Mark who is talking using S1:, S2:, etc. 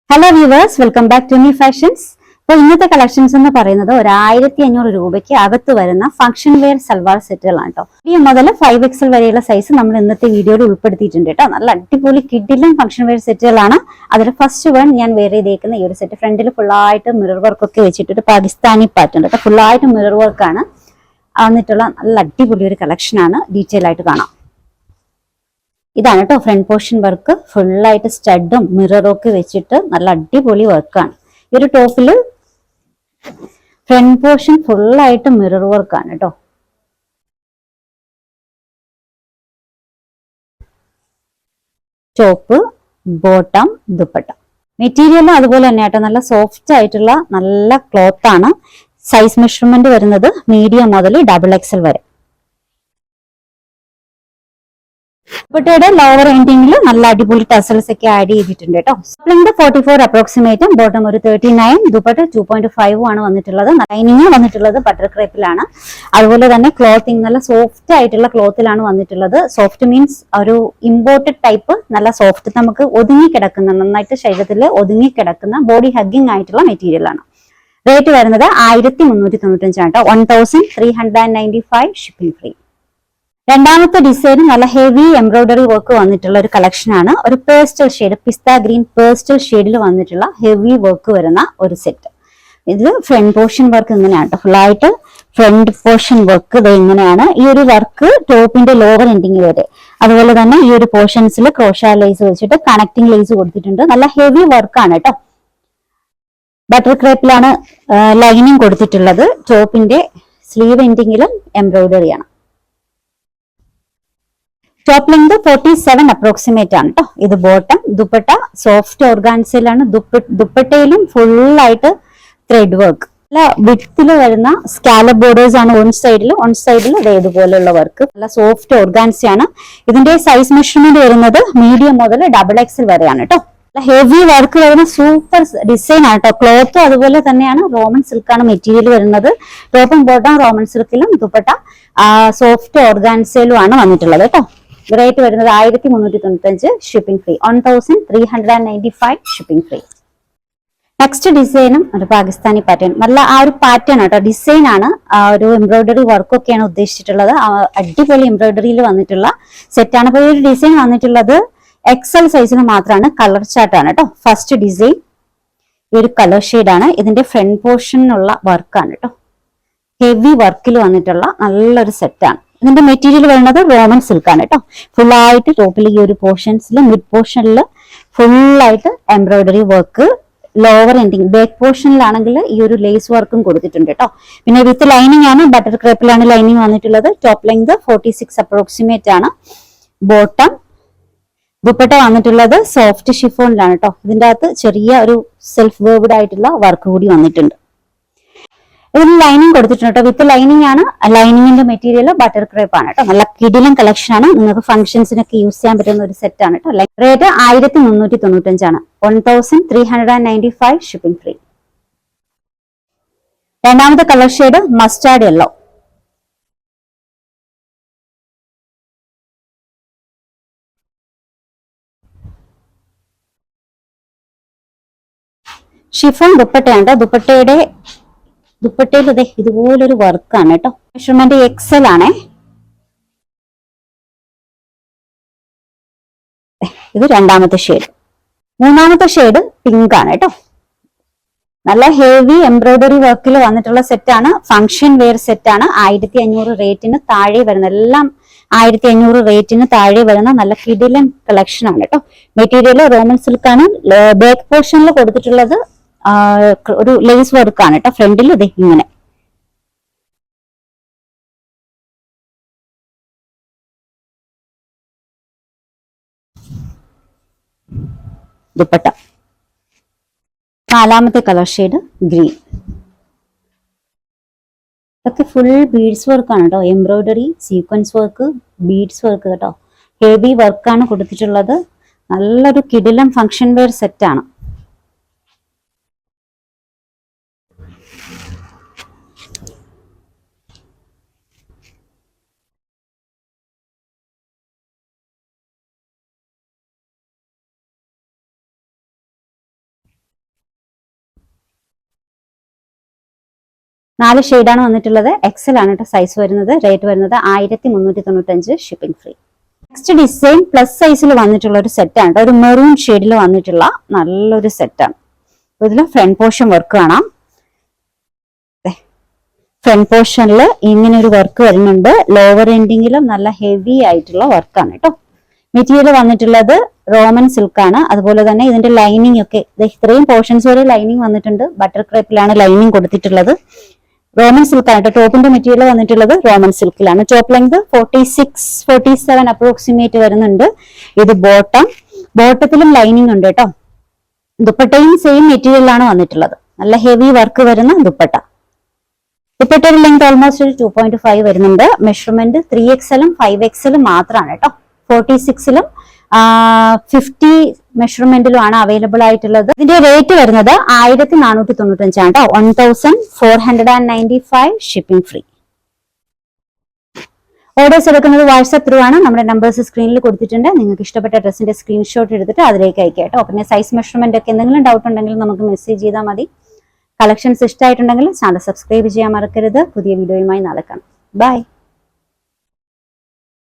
S1: Hello viewers, welcome back to new fashions. അപ്പോൾ ഇന്നത്തെ collections എന്ന് പറയുന്നത് 1500 രൂപയ്ക്ക് അകത്ത് വരുന്ന ഫംഗ്ഷൻ വെയർ സൽവാർ സെറ്റുകളാണ് കേട്ടോ. ഈ മുതൽ 5XL വരെയുള്ള സൈസ് നമ്മൾ ഇന്നത്തെ വീഡിയോയിൽ ഉൾപ്പെടുത്തിയിട്ടുണ്ട് കേട്ടോ. നല്ല അടിപൊളി കിഡിലും ഫംഗ്ഷൻ വെയർ സെറ്റുകളാണ്. അതിൽ ഫസ്റ്റ് വൺ ഞാൻ വെയർ ചെയ്തേക്കുന്ന ഈ ഒരു സെറ്റ്, ഫ്രണ്ടിൽ ഫുള്ളായിട്ട് മിറർ വർക്ക് ഒക്കെ വെച്ചിട്ട് പാകിസ്ഥാനി പാറ്റേൺ കേട്ടോ. ഫുള്ളായിട്ട് മിറർ വർക്കാണ് വന്നിട്ടുള്ള നല്ല അടിപൊളി ഒരു കളക്ഷനാണ്. ഡീറ്റെയിൽ ആയിട്ട് കാണാം. ഇതാണ് കേട്ടോ ഫ്രണ്ട് പോർഷൻ വർക്ക്. ഫുള്ളായിട്ട് സ്റ്റഡും മിററും ഒക്കെ വെച്ചിട്ട് നല്ല അടിപൊളി വർക്കാണ്. ഈ ഒരു ടോപ്പില് ഫ്രണ്ട് പോർഷൻ ഫുള്ളായിട്ട് മിറർ വർക്കാണ് കേട്ടോ. Top, bottom, dupatta. മെറ്റീരിയലും അതുപോലെ തന്നെ കേട്ടോ, നല്ല സോഫ്റ്റ് ആയിട്ടുള്ള നല്ല ക്ലോത്ത് ആണ്. സൈസ് മെഷർമെന്റ് വരുന്നത് മീഡിയം മുതൽ XXL വരെ. ദുപ്പട്ടയുടെ ലോവർ എൻഡിങ്ങിൽ നല്ല അടിപൊളി ടസൽസ് ഒക്കെ ആഡ് ചെയ്തിട്ടുണ്ട് കേട്ടോ. ലെങ്ത് 44 അപ്രോക്സിമേറ്റും, ബോട്ടം ഒരു 39, ദുപ്പട്ട 2.5 ആണ് വന്നിട്ടുള്ളത്. ലൈനിങ് വന്നിട്ടുള്ളത് ബട്ടർ ക്രേപ്പിലാണ്. അതുപോലെ തന്നെ ക്ലോത്തിങ് നല്ല സോഫ്റ്റ് ആയിട്ടുള്ള ക്ലോത്തിലാണ് വന്നിട്ടുള്ളത്. സോഫ്റ്റ് മീൻസ് ഒരു ഇമ്പോർട്ടഡ് ടൈപ്പ്, നല്ല സോഫ്റ്റ്, നമുക്ക് ഒതുങ്ങി കിടക്കുന്ന, നന്നായിട്ട് ശരീരത്തിൽ ഒതുങ്ങി കിടക്കുന്ന ബോഡി ഹഗ്ഗിങ് ആയിട്ടുള്ള മെറ്റീരിയൽ ആണ്. റേറ്റ് വരുന്നത് 1395 ആണ് കേട്ടോ. 1395 ഷിപ്പിംഗ് ഫ്രീ. രണ്ടാമത്തെ ഡിസൈൻ നല്ല ഹെവി എംബ്രോയിഡറി വർക്ക് വന്നിട്ടുള്ള ഒരു കളക്ഷൻ ആണ്. ഒരു പേസ്റ്റൽ ഷെയ്ഡ്, പിസ്ത ഗ്രീൻ പേസ്റ്റൽ ഷെയ്ഡിൽ വന്നിട്ടുള്ള ഹെവി വർക്ക് വരുന്ന ഒരു സെറ്റ്. ഇതിൽ ഫ്രണ്ട് പോർഷൻ വർക്ക് ഇങ്ങനെയാണ്, ഫുള്ളായിട്ട് ഫ്രണ്ട് പോർഷൻ വർക്ക് ഇത് ഇങ്ങനെയാണ്. ഈ ഒരു വർക്ക് ടോപ്പിന്റെ ലോവർ എൻഡിങ് വരെ. അതുപോലെ തന്നെ ഈ ഒരു പോർഷൻസിൽ ക്രോഷ ലേസ് വെച്ചിട്ട് കണക്ടിങ് ലേസ് കൊടുത്തിട്ടുണ്ട്. നല്ല ഹെവി വർക്കാണ് കേട്ടോ. ബട്ടർ ക്രേപ്പിലാണ് ലൈനിങ് കൊടുത്തിട്ടുള്ളത്. ടോപ്പിന്റെ സ്ലീവ് എൻഡിങ്ങിലും എംബ്രോയിഡറി ആണ്. ടോപ്പ് ലെങ്ത് 47 അപ്രോക്സിമേറ്റ് ആണ് കേട്ടോ. ഇത് ബോട്ടം. ദുപ്പട്ട സോഫ്റ്റ് ഓർഗാൻസയിലാണ്. ദുപ്പട്ടയിലും ഫുള്ളായിട്ട് ത്രെഡ് വർക്ക്. നല്ല വിഡ്ത്തിൽ വരുന്ന സ്കാലപ്പ് ബോർഡേഴ്സ് ആണ് ഓൺ സൈഡിൽ ഇതേതുപോലെയുള്ള വർക്ക്. നല്ല സോഫ്റ്റ് ഓർഗാൻസയാണ്. ഇതിന്റെ സൈസ് മെഷർമെന്റ് വരുന്നത് മീഡിയം മുതൽ XXL വരെയാണ് കേട്ടോ. ഹെവി വർക്ക് വരുന്ന സൂപ്പർ ഡിസൈൻ ആണ് കേട്ടോ. ക്ലോത്തും അതുപോലെ തന്നെയാണ്. റോമൻ സിൽക്കാണ് മെറ്റീരിയൽ വരുന്നത്. ടോപ്പും ബോട്ടം റോമൻ സിൽക്കിലും, ദുപ്പട്ട സോഫ്റ്റ് ഓർഗാൻസയിലും ആണ് വന്നിട്ടുള്ളത് കേട്ടോ. റേറ്റ് വരുന്നത് 1395 shipping free. 1395 shipping free. Next ഡിസൈനും ഒരു പാകിസ്ഥാനി പാറ്റേൺ. നല്ല ആ ഒരു പാറ്റേൺ കേട്ടോ, ഡിസൈൻ ആണ്. ഒരു എംബ്രോയിഡറി വർക്കൊക്കെയാണ് ഉദ്ദേശിച്ചിട്ടുള്ളത്. അടിപൊളി എംബ്രോയിഡറിയിൽ വന്നിട്ടുള്ള സെറ്റാണ്. അപ്പോൾ ഈ ഒരു ഡിസൈൻ വന്നിട്ടുള്ളത് XL സൈസിന് മാത്രമാണ്. കളർ ചാർട്ടാണ് കേട്ടോ. ഫസ്റ്റ് ഡിസൈൻ ഈ ഒരു കളർ ഷെയ്ഡാണ്. ഇതിന്റെ ഫ്രണ്ട് പോർഷനുള്ള വർക്കാണ് കേട്ടോ. ഹെവി വർക്കിൽ വന്നിട്ടുള്ള നല്ലൊരു സെറ്റാണ്. ഇതിന്റെ മെറ്റീരിയൽ വരുന്നത് റോമൻ സിൽക്കാണ് കേട്ടോ. ഫുള്ളായിട്ട് ടോപ്പിൽ ഈ ഒരു പോർഷൻസിൽ, മിഡ് പോർഷനിൽ ഫുള്ളായിട്ട് എംബ്രോയിഡറി വർക്ക്. ലോവർ എൻഡിങ് ബാക്ക് പോർഷനിലാണെങ്കിൽ ഈ ഒരു ലേസ് വർക്കും കൊടുത്തിട്ടുണ്ട് കേട്ടോ. പിന്നെ വിത്ത് ലൈനിങ് ആണ്. ബട്ടർ ക്രേപ്പിലാണ് ലൈനിങ് വന്നിട്ടുള്ളത്. ടോപ്പ് ലെങ്ത് 46 അപ്രോക്സിമേറ്റ് ആണ്. ബോട്ടം. ദുപ്പട്ട വന്നിട്ടുള്ളത് സോഫ്റ്റ് ഷിഫോണിലാണ് കേട്ടോ. ഇതിന്റെ അകത്ത് ചെറിയ ഒരു സെൽഫ് വേർവ്ഡ് ആയിട്ടുള്ള വർക്ക് കൂടി വന്നിട്ടുണ്ട്. ഇതിന് ലൈനിങ് കൊടുത്തിട്ടുണ്ട് കേട്ടോ. വിത്ത് ലൈനിങ് ആണ്. ലൈനിങ്ങിന്റെ മെറ്റീരിയൽ ബട്ടർ ക്രേപ്പ് ആണ് കേട്ടോ. നല്ല കിടിലൻ കളക്ഷൻ ആണ്. നിങ്ങൾക്ക് ഫംഗ്ഷൻസിനൊക്കെ യൂസ് ചെയ്യാൻ പറ്റുന്ന ഒരു സെറ്റ് ആണ് കേട്ടോ. റേറ്റ് 1395 ആണ്. 1395 ഷിപ്പിംഗ് ഫ്രീ. രണ്ടാമത്തെ colour shade mustard yellow. Chiffon ദുപ്പട്ടയാണ്. ദുപ്പട്ടയിൽ ഇതുപോലൊരു വർക്കാണ് കേട്ടോ. മെഷർമെന്റ് XL ആണേ. ഇത് രണ്ടാമത്തെ ഷെയ്ഡ്. മൂന്നാമത്തെ ഷെയ്ഡ് പിങ്ക് ആണ് കേട്ടോ. നല്ല ഹെവി എംബ്രോയിഡറി വർക്കിൽ വന്നിട്ടുള്ള സെറ്റാണ്. ഫംഗ്ഷൻ വെയർ സെറ്റാണ്. 1500 റേറ്റിന് താഴെ വരുന്ന, എല്ലാം 1500 റേറ്റിന് താഴെ വരുന്ന നല്ല കിടിലൻ കളക്ഷൻ ആണ് കേട്ടോ. Material Roman സിൽക്കാണ്. ബാക്ക് പോർഷനിൽ കൊടുത്തിട്ടുള്ളത് ഒരു ലേസ് വർക്കാണ് കേട്ടോ. ഫ്രണ്ടിൽ ഇങ്ങനെ. ദുപ്പട്ട. നാലാമത്തെ കളർ ഷെയ്ഡ് ഗ്രീൻ. ഇതൊക്കെ ഫുൾ ബീഡ്സ് വർക്കാണ് കേട്ടോ. Embroidery, sequence work, beads work കേട്ടോ. ഹെവി വർക്കാണ് കൊടുത്തിട്ടുള്ളത്. നല്ലൊരു കിടിലം ഫംഗ്ഷൻ വെയർ സെറ്റാണ്. 4 ഷെയ്ഡാണ് വന്നിട്ടുള്ളത്. എക്സൽ ആണ് കേട്ടോ സൈസ് വരുന്നത്. റേറ്റ് വരുന്നത് 1395, shipping free. Next design plus സൈസിൽ വന്നിട്ടുള്ള ഒരു സെറ്റാണ്. ഒരു മെറൂൺ ഷെയ്ഡിൽ വന്നിട്ടുള്ള നല്ലൊരു സെറ്റാണ്. ഇതിൽ ഫ്രണ്ട് പോർഷൻ വർക്ക് കാണാം. ഫ്രണ്ട് പോർഷനിൽ ഇങ്ങനെ ഒരു വർക്ക് വരുന്നുണ്ട്. ലോവർ എൻഡിങ്ങിലും നല്ല ഹെവി ആയിട്ടുള്ള വർക്കാണ് കേട്ടോ. മെറ്റീരിയൽ വന്നിട്ടുള്ളത് റോമൻ സിൽക്ക് ആണ്. അതുപോലെ തന്നെ ഇതിന്റെ ലൈനിങ് ഒക്കെ ഇത്രയും പോർഷൻസ് വരെ ലൈനിങ് വന്നിട്ടുണ്ട്. ബട്ടർ ക്രേപ്പിലാണ് ലൈനിങ് കൊടുത്തിട്ടുള്ളത്. റോമൻ സിൽക്ക് ആണ്. ടോപ്പിന്റെ മെറ്റീരിയൽ വന്നിട്ടുള്ളത് റോമൻ സിൽക്കിലാണ്. ടോപ്പ് ലെങ്ത് 46-47 അപ്രോക്സിമേറ്റ് വരുന്നുണ്ട്. ഇത് ബോട്ടത്തിലും ലൈനിങ് ഉണ്ട് കേട്ടോ. ദുപ്പട്ടയും സെയിം മെറ്റീരിയലാണ് വന്നിട്ടുള്ളത്. നല്ല ഹെവി വർക്ക് വരുന്ന ദുപ്പട്ട. ദുപ്പട്ടയുടെ ലെങ്ത് ഓൾമോസ്റ്റ് 2.5 വരുന്നുണ്ട്. മെഷർമെന്റ് 3XL 5XL മാത്രമാണ് കേട്ടോ. 46-ലും 50 മെഷർമെന്റിലുമാണ് അവൈലബിൾ ആയിട്ടുള്ളത്. ഇതിന്റെ റേറ്റ് വരുന്നത് 1495 ആണ് കേട്ടോ. 1495, ഷിപ്പിംഗ് ഫ്രീ. ഓർഡേഴ്സ് എടുക്കുന്നത് വാട്സ്ആപ്പ് ത്രൂ ആണ്. നമ്മുടെ നമ്പേഴ്സ് സ്ക്രീനിൽ കൊടുത്തിട്ടുണ്ട്. നിങ്ങൾക്ക് ഇഷ്ടപ്പെട്ട ഡ്രസ്സിന്റെ സ്ക്രീൻഷോട്ട് എടുത്തിട്ട് അതിലേക്ക് അയക്കാം കേട്ടോ. പിന്നെ സൈസ് മെഷർമെന്റ് ഒക്കെ എന്തെങ്കിലും ഡൗട്ട് ഉണ്ടെങ്കിൽ നമുക്ക് മെസ്സേജ് ചെയ്താൽ മതി. കളക്ഷൻസ് ഇഷ്ടമായിട്ടുണ്ടെങ്കിൽ ചാനൽ സബ്സ്ക്രൈബ് ചെയ്യാൻ മറക്കരുത്. പുതിയ വീഡിയോയുമായി നാളെ കാണാം. ബൈ.